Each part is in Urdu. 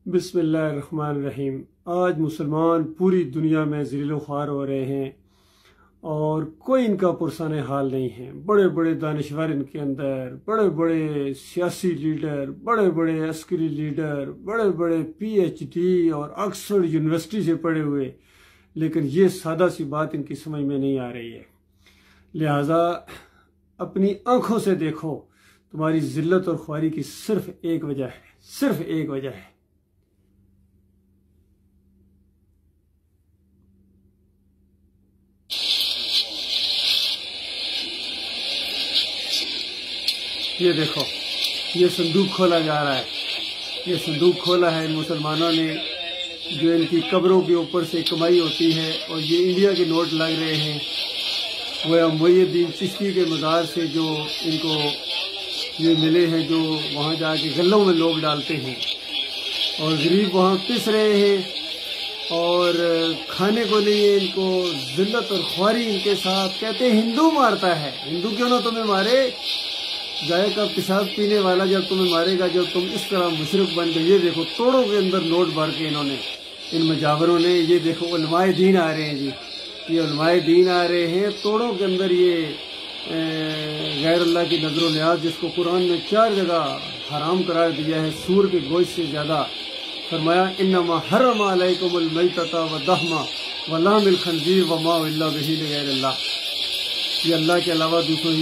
بسم اللہ الرحمن الرحیم۔ آج مسلمان پوری دنیا میں ذلیل و خوار ہو رہے ہیں اور کوئی ان کا پرسان حال نہیں ہے۔ بڑے بڑے دانشور ان کے اندر، بڑے بڑے سیاسی لیڈر، بڑے بڑے عسکری لیڈر، بڑے بڑے پی ایچ ڈی اور آکسفورڈ یونیورسٹی سے پڑھے ہوئے، لیکن یہ سادہ سی بات ان کی سمجھ میں نہیں آ رہی ہے۔ لہٰذا اپنی آنکھوں سے دیکھو، تمہاری ذلت اور خواری کی صرف ایک وجہ ہے، صرف ایک وجہ ہے۔ یہ دیکھو، یہ صندوق کھولا جا رہا ہے، یہ صندوق کھولا ہے ان مسلمانوں نے، جو ان کی قبروں کے اوپر سے کمائی ہوتی ہے، اور یہ انڈیا کے نوٹ لگ رہے ہیں وہ محی الدین چشتی کے مزار سے جو ان کو یہ ملے ہیں، جو وہاں جا کے گلوں میں لوگ ڈالتے ہیں، اور غریب وہاں پس رہے ہیں اور کھانے کو نہیں ہے ان کو۔ ذلت اور خواری ان کے ساتھ، کہتے ہیں ہندو مارتا ہے۔ ہندو کیوں نہ تمہیں مارے؟ گائے کا پیشاب پینے والا جب تمہیں مارے گا، جب تم اس طرح مشرک بن گئے۔ یہ دیکھو توڑوں کے اندر نوٹ بھر کے انہوں نے، ان مجاوروں نے، یہ دیکھو علماء دین آ رہے ہیں جی، یہ علماء دین آ رہے ہیں توڑوں کے اندر۔ یہ غیر اللہ کی نظر و نیاز، جس کو قرآن نے 4 جگہ حرام قرار دیا ہے سور کے گوشت سے زیادہ، فرمایا انما حرم علیکم المیتۃ والدم ولحم الخنزیر وما اہل بہ لغیر اللہ۔ یہ اللہ کے علاوہ دوسروں،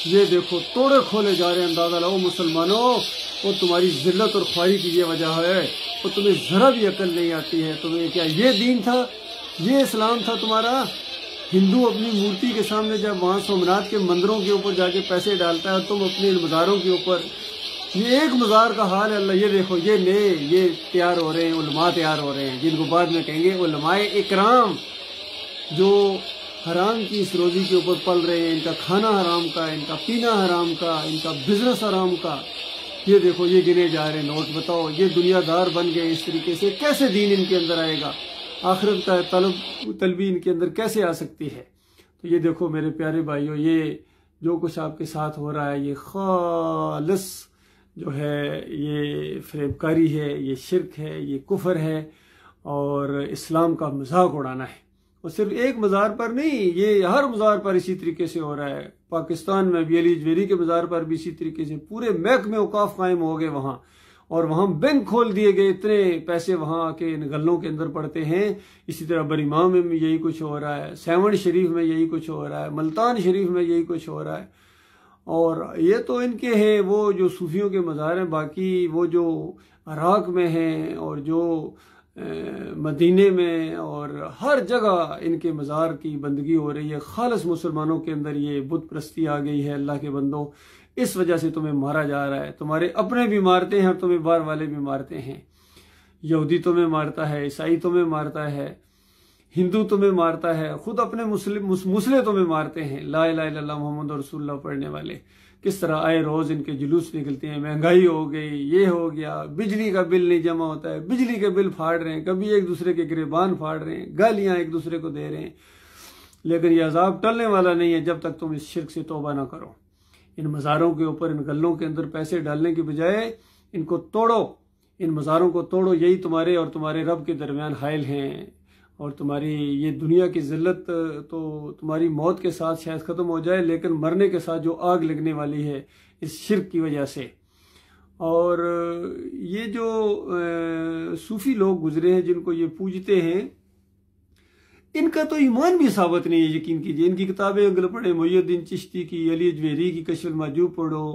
یہ دیکھو توڑے کھولے جا رہے ہیں۔ اندازہ لاؤ مسلمانوں، وہ تمہاری ذلت اور خواری کی یہ وجہ ہے، وہ تمہیں ذرا بھی عقل نہیں آتی ہے۔ تمہیں کیا یہ دین تھا، یہ اسلام تھا تمہارا؟ ہندو اپنی مورتی کے سامنے جب وہاں سومناتھ کے مندروں کے اوپر جا کے پیسے ڈالتا ہے، تم اپنے مزاروں کے اوپر، یہ ایک مزار کا حال ہے اللہ۔ یہ دیکھو، یہ تیار ہو رہے ہیں، علماء تیار ہو رہے ہیں، جن کو بعد میں کہیں گے علماء اکرام، جو حرام کی اس روزی کے اوپر پل رہے ہیں۔ ان کا کھانا حرام کا، ان کا پینا حرام کا، ان کا بزنس حرام کا۔ یہ دیکھو، یہ گنے جا رہے نوٹ۔ بتاؤ، یہ دنیا دار بن گئے اس طریقے سے، کیسے دین ان کے اندر آئے گا؟ آخرت کا طلبی ان کے اندر کیسے آ سکتی ہے؟ تو یہ دیکھو میرے پیارے بھائیوں، یہ جو کچھ آپ کے ساتھ ہو رہا ہے، یہ خالص جو ہے یہ فریب کاری ہے، یہ شرک ہے، یہ کفر ہے، اور اسلام کا مذاق اڑانا ہے۔ اور صرف ایک مزار پر نہیں، یہ ہر مزار پر اسی طریقے سے ہو رہا ہے۔ پاکستان میں بھی علی جویری کے مزار پر بھی اسی طریقے سے پورے محکمے اوقاف قائم ہو گئے وہاں، اور وہاں بینک کھول دیے گئے، اتنے پیسے وہاں کے گلوں کے اندر پڑتے ہیں۔ اسی طرح براماہ میں بھی یہی کچھ ہو رہا ہے، سیون شریف میں یہی کچھ ہو رہا ہے، ملتان شریف میں یہی کچھ ہو رہا ہے۔ اور یہ تو ان کے ہیں وہ جو صوفیوں کے مزار ہیں، باقی وہ جو عراق میں ہیں اور جو مدینے میں اور ہر جگہ ان کے مزار کی بندگی ہو رہی ہے۔ خالص مسلمانوں کے اندر یہ بت پرستی آ گئی ہے۔ اللہ کے بندوں، اس وجہ سے تمہیں مارا جا رہا ہے۔ تمہارے اپنے بھی مارتے ہیں اور تمہیں باہر والے بھی مارتے ہیں۔ یہودی تمہیں مارتا ہے، عیسائی تمہیں مارتا ہے، ہندو تمہیں مارتا ہے، خود اپنے مسلم تمہیں مارتے ہیں۔ لا الہ الا اللہ محمد رسول اللہ پڑھنے والے کس طرح آئے روز ان کے جلوس نکلتے ہیں۔ مہنگائی ہو گئی، یہ ہو گیا، بجلی کا بل نہیں جمع ہوتا ہے، بجلی کے بل پھاڑ رہے ہیں، کبھی ایک دوسرے کے گریبان پھاڑ رہے ہیں، گالیاں ایک دوسرے کو دے رہے ہیں۔ لیکن یہ عذاب ٹلنے والا نہیں ہے جب تک تم اس شرک سے توبہ نہ کرو۔ ان مزاروں کے اوپر، ان گلوں کے اندر پیسے ڈالنے کی بجائے ان کو توڑو، ان مزاروں کو توڑو۔ یہی تمہارے اور تمہارے رب کے درمیان حائل ہیں، اور تمہاری یہ دنیا کی ذلت تو تمہاری موت کے ساتھ شاید ختم ہو جائے، لیکن مرنے کے ساتھ جو آگ لگنے والی ہے اس شرک کی وجہ سے۔ اور یہ جو صوفی لوگ گزرے ہیں جن کو یہ پوجتے ہیں، ان کا تو ایمان بھی ثابت نہیں ہے، یقین کیجئے۔ ان کی کتابیں اگر پڑھیں، محی الدین چشتی کی، علی جویری کی کشف المحجوب پڑھو،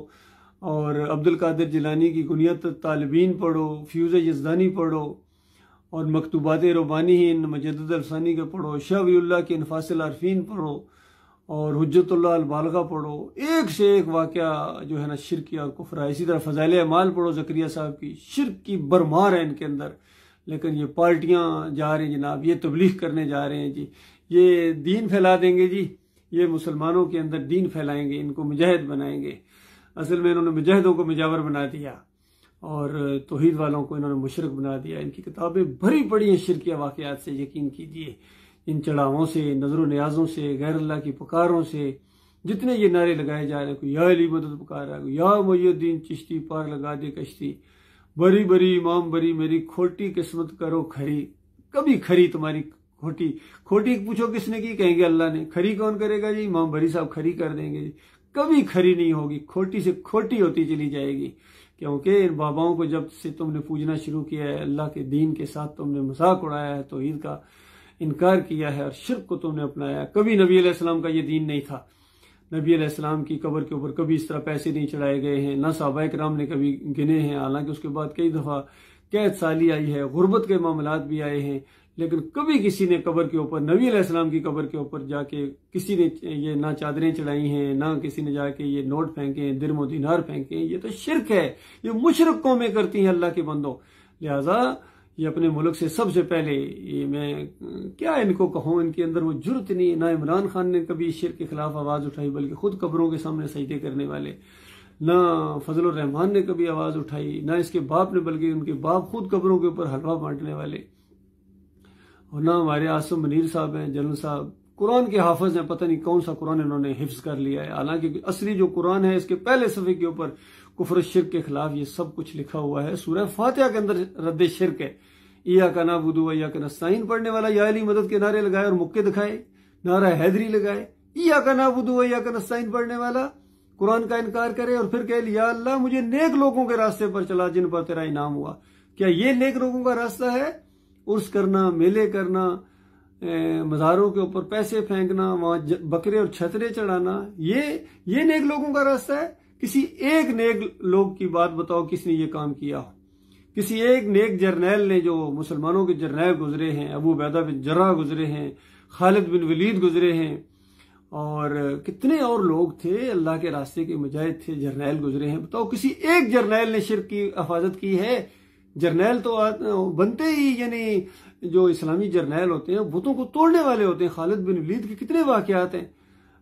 اور عبد القادر جیلانی کی کنیت الطالبین پڑھو، فیوز یزدانی پڑھو، اور مکتوبات ربانی مجدد الفسانی کا پڑھو، شاہ ولی اللہ کے انفاس العارفین پڑھو، اور حجت اللہ البالغہ پڑھو۔ ایک سے ایک واقعہ جو ہے نا شرک اور کفر ہے۔ اسی طرح فضائل اعمال پڑھو، زکریا صاحب کی، شرک کی برمار ہے ان کے اندر۔ لیکن یہ پارٹیاں جا رہے ہیں جناب، یہ تبلیغ کرنے جا رہے ہیں جی، یہ دین پھیلا دیں گے جی، یہ مسلمانوں کے اندر دین پھیلائیں گے، ان کو مجاہد بنائیں گے۔ اصل میں انہوں نے مجاہدوں کو مجاور بنا دیا، اور توحید والوں کو انہوں نے مشرک بنا دیا۔ ان کی کتابیں بھری پڑی ہیں شرکیہ واقعات سے، یقین کیجئے، ان چڑھاووں سے، نظر و نیازوں سے، غیر اللہ کی پکاروں سے، جتنے یہ نعرے لگائے جا رہے ہیں، کوئی یا علی مدد پکار رہا ہے، کوئی یا محی الدین چشتی پار لگا دے کشتی، بری بری امام بری میری کھوٹی قسمت کرو کھری، کبھی کھری تمہاری کھوٹی، کھوٹی پوچھو کس نے کی، کہیں گے اللہ نے، کھری کون کرے گا جی، امام بری صاحب کھری کر دیں گے جی، کبھی کھری نہیں ہوگی، کھوٹی سے کھوٹی ہوتی چلی جائے گی، کیونکہ ان باباؤں کو جب سے تم نے پوجنا شروع کیا ہے، اللہ کے دین کے ساتھ تم نے مذاق اڑایا ہے، توحید کا انکار کیا ہے اور شرک کو تم نے اپنایا، کبھی نبی علیہ السلام کا یہ دین نہیں تھا، نبی علیہ السلام کی قبر کے اوپر کبھی اس طرح پیسے نہیں چڑھائے گئے ہیں، نہ صحابہ کرام نے کبھی گنے ہیں، حالانکہ اس کے بعد کئی دفعہ قید سالی آئی ہے، غربت کے معاملات بھی آئے ہیں، لیکن کبھی کسی نے قبر کے اوپر، نبی علیہ السلام کی قبر کے اوپر جا کے کسی نے یہ نہ چادریں چڑھائی ہیں، نہ کسی نے جا کے یہ نوٹ پھینکے، درم و دینار پھینکے، یہ تو شرک ہے، یہ مشرک قومیں کرتی ہیں اللہ کے بندوں، لہذا یہ اپنے ملک سے سب سے پہلے، یہ میں کیا ان کو کہوں، ان کے اندر وہ جرت نہیں، نہ عمران خان نے کبھی شرک کے خلاف آواز اٹھائی بلکہ خود قبروں کے سامنے سجدے کرنے والے، نہ فضل الرحمان نے کبھی آواز اٹھائی، نہ اس کے باپ نے بلکہ ان کے باپ خود قبروں کے اوپر حلوہ بانٹنے والے، اور نہ ہمارے عاصم منیر صاحب ہیں، جنرل صاحب قرآن کے حافظ ہیں، پتہ نہیں کون سا قرآن انہوں نے حفظ کر لیا ہے، حالانکہ اصلی جو قرآن ہے اس کے پہلے صفحے کے اوپر کفر شرک کے خلاف یہ سب کچھ لکھا ہوا ہے، سورہ فاتحہ کے اندر رد شرک ہے، ایاک نعبد و ایاک نستعین پڑھنے والا یا علی مدد کے نعرے لگائے اور مکے دکھائے، نعرہ حیدری لگائے، ایاک نعبد و ایاک نستعین پڑھنے والا قرآن کا انکار کرے اور پھر کہے یا اللہ مجھے نیک لوگوں کے راستے پر چلا جن پر تیرا انعام ہوا، کیا یہ نیک لوگوں کا راستہ ہے؟ عرس کرنا، میلے کرنا، مزاروں کے اوپر پیسے پھینکنا، وہاں بکرے اور چھترے چڑھانا، یہ نیک لوگوں کا راستہ ہے؟ کسی ایک نیک لوگ کی بات بتاؤ کس نے یہ کام کیا ہو، کسی ایک نیک جرنیل نے، جو مسلمانوں کے جرنیل گزرے ہیں، ابو عبیدہ بن جراح گزرے ہیں، خالد بن ولید گزرے ہیں، اور کتنے اور لوگ تھے اللہ کے راستے کے مجاہد تھے، جرنیل گزرے ہیں، بتاؤ کسی ایک جرنیل نے شرک کی حفاظت کی ہے؟ جرنیل تو بنتے ہی، یعنی جو اسلامی جرنیل ہوتے ہیں بتوں کو توڑنے والے ہوتے ہیں، خالد بن ولید کے کتنے واقعات ہیں،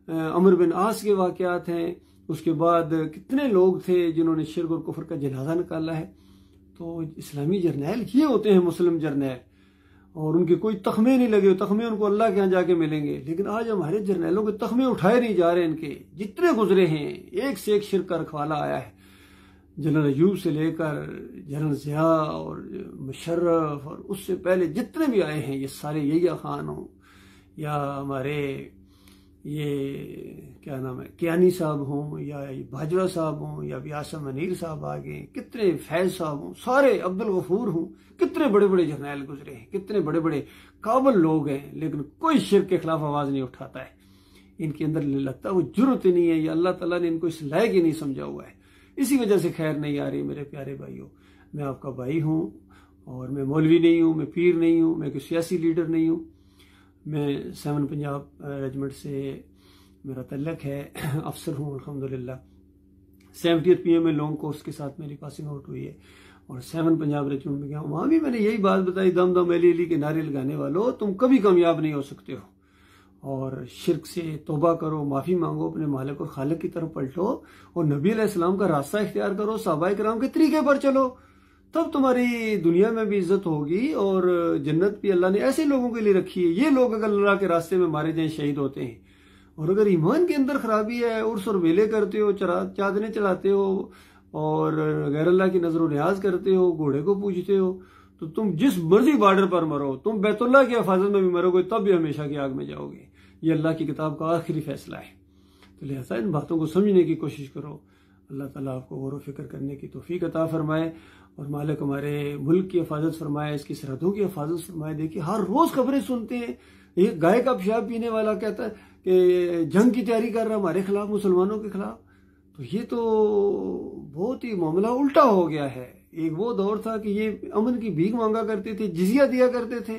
عمر بن عاص کے واقعات ہیں، اس کے بعد کتنے لوگ تھے جنہوں نے شرک اور کفر کا جنازہ نکالا ہے، تو اسلامی جرنیل یہ ہوتے ہیں مسلم جرنیل، اور ان کے کوئی تخمے نہیں لگے، تخمے ان کو اللہ کے ہاں جا کے ملیں گے، لیکن آج ہمارے جرنیلوں کے تخمے اٹھائے نہیں جا رہے، ان کے جتنے گزرے ہیں ایک سے ایک شرک کا رکھوالا آیا ہے، جنرل ایوب سے لے کر جنرل ضیاء اور مشرف اور اس سے پہلے جتنے بھی آئے ہیں، یہ سارے یحییٰ خان ہوں یا ہمارے یہ کیا نام ہے کیانی صاحب ہوں یا باجوہ صاحب ہوں یا عاصم منیر صاحب آگے، کتنے فیض صاحب ہوں، سارے عبد الغفور ہوں، کتنے بڑے بڑے جرنیل گزرے ہیں، کتنے بڑے بڑے قابل لوگ ہیں، لیکن کوئی شرک کے خلاف آواز نہیں اٹھاتا ہے، ان کے اندر لگتا ہے وہ جرت نہیں ہے، یا اللہ تعالیٰ نے ان کو اس لائق ہی نہیں سمجھا ہوا ہے، اسی وجہ سے خیر نہیں آ رہی۔ میرے پیارے بھائیوں، میں آپ کا بھائی ہوں، اور میں مولوی نہیں ہوں، میں پیر نہیں ہوں، میں کوئی سیاسی لیڈر نہیں ہوں، میں 7 پنجاب ریجمنٹ سے میرا تعلق ہے، افسر ہوں الحمدللہ، 70th PM میں لانگ کورس کے ساتھ میری پاسنگ آؤٹ ہوئی ہے، اور 7 پنجاب ریجمنٹ میں گیا ہوں، وہاں بھی میں نے یہی بات بتائی، دم دم علی علی کے نعرے لگانے والوں تم کبھی کامیاب نہیں ہو سکتے ہو، اور شرک سے توبہ کرو، معافی مانگو، اپنے مالک اور خالق کی طرف پلٹو، اور نبی علیہ السلام کا راستہ اختیار کرو، صحابہ کرام کے طریقے پر چلو، تب تمہاری دنیا میں بھی عزت ہوگی، اور جنت بھی اللہ نے ایسے لوگوں کے لیے رکھی ہے۔ یہ لوگ اگر اللہ کے راستے میں مارے جائیں شہید ہوتے ہیں، اور اگر ایمان کے اندر خرابی ہے، عرس اور میلے کرتے ہو، چادریں چلاتے ہو، اور غیر اللہ کی نظر و نیاز کرتے ہو، گھوڑے کو پوجتے ہو، تو تم جس مرضی بارڈر پر مرو، تم بیت اللہ کی حفاظت میں بھی مرو گے تب بھی ہمیشہ کی آگ میں جاؤ گے۔ یہ اللہ کی کتاب کا آخری فیصلہ ہے، تو لہذا ان باتوں کو سمجھنے کی کوشش کرو۔ اللہ تعالیٰ آپ کو غور و فکر کرنے کی توفیق عطا فرمائے، اور مالک ہمارے ملک کی حفاظت فرمائے، اس کی سرحدوں کی حفاظت فرمائے۔ دیکھیے ہر روز خبریں سنتے ہیں، یہ گائے کا پیشاب پینے والا کہتا ہے کہ جنگ کی تیاری کر رہا ہمارے خلاف، مسلمانوں کے خلاف، تو یہ تو بہت ہی معاملہ الٹا ہو گیا ہے۔ ایک وہ دور تھا کہ یہ امن کی بھیک مانگا کرتے تھے، جزیہ دیا کرتے تھے،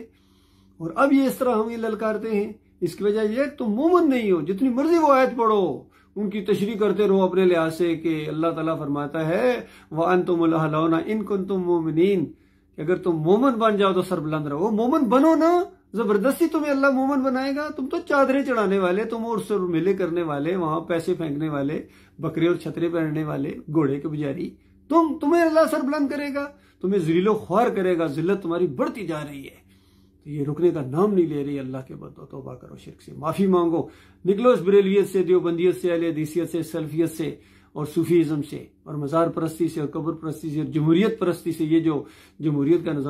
اور اب یہ اس طرح ہمیں للکارتے ہیں۔ اس کی وجہ یہ ہے کہ تم مومن نہیں ہو، جتنی مرضی وہ آیت پڑھو، ان کی تشریح کرتے رہو اپنے لحاظ سے، کہ اللہ تعالیٰ فرماتا ہے وَأَنْتُمُ الْأَعْلَوْنَ إِن كُنتُم مُؤْمِنِينَ، کہ اگر تم مومن بن جاؤ تو سر بلند رہو۔ مومن بنو نا، زبردستی تمہیں اللہ مومن بنائے گا؟ تم تو چادریں چڑھانے والے، تم عرس اور میلے کرنے والے، وہاں پیسے پھینکنے والے، بکرے اور چھترے پہننے والے، گھوڑے کے پجاری، تمہیں اللہ سر بلند کرے گا، تمہیں ذلیل و خوار کرے گا، ذلت تمہاری بڑھتی جا رہی ہے، تو یہ رکنے کا نام نہیں لے رہی۔ اللہ کے بدو توبہ کرو، شرک سے معافی مانگو، نکلو اس بریلویت سے، دیوبندیت سے، اہل حدیثیت سے، سلفیت سے، اور صوفیزم سے اور مزار پرستی سے اور قبر پرستی سے اور جمہوریت پرستی سے، یہ جو جمہوریت کا نظام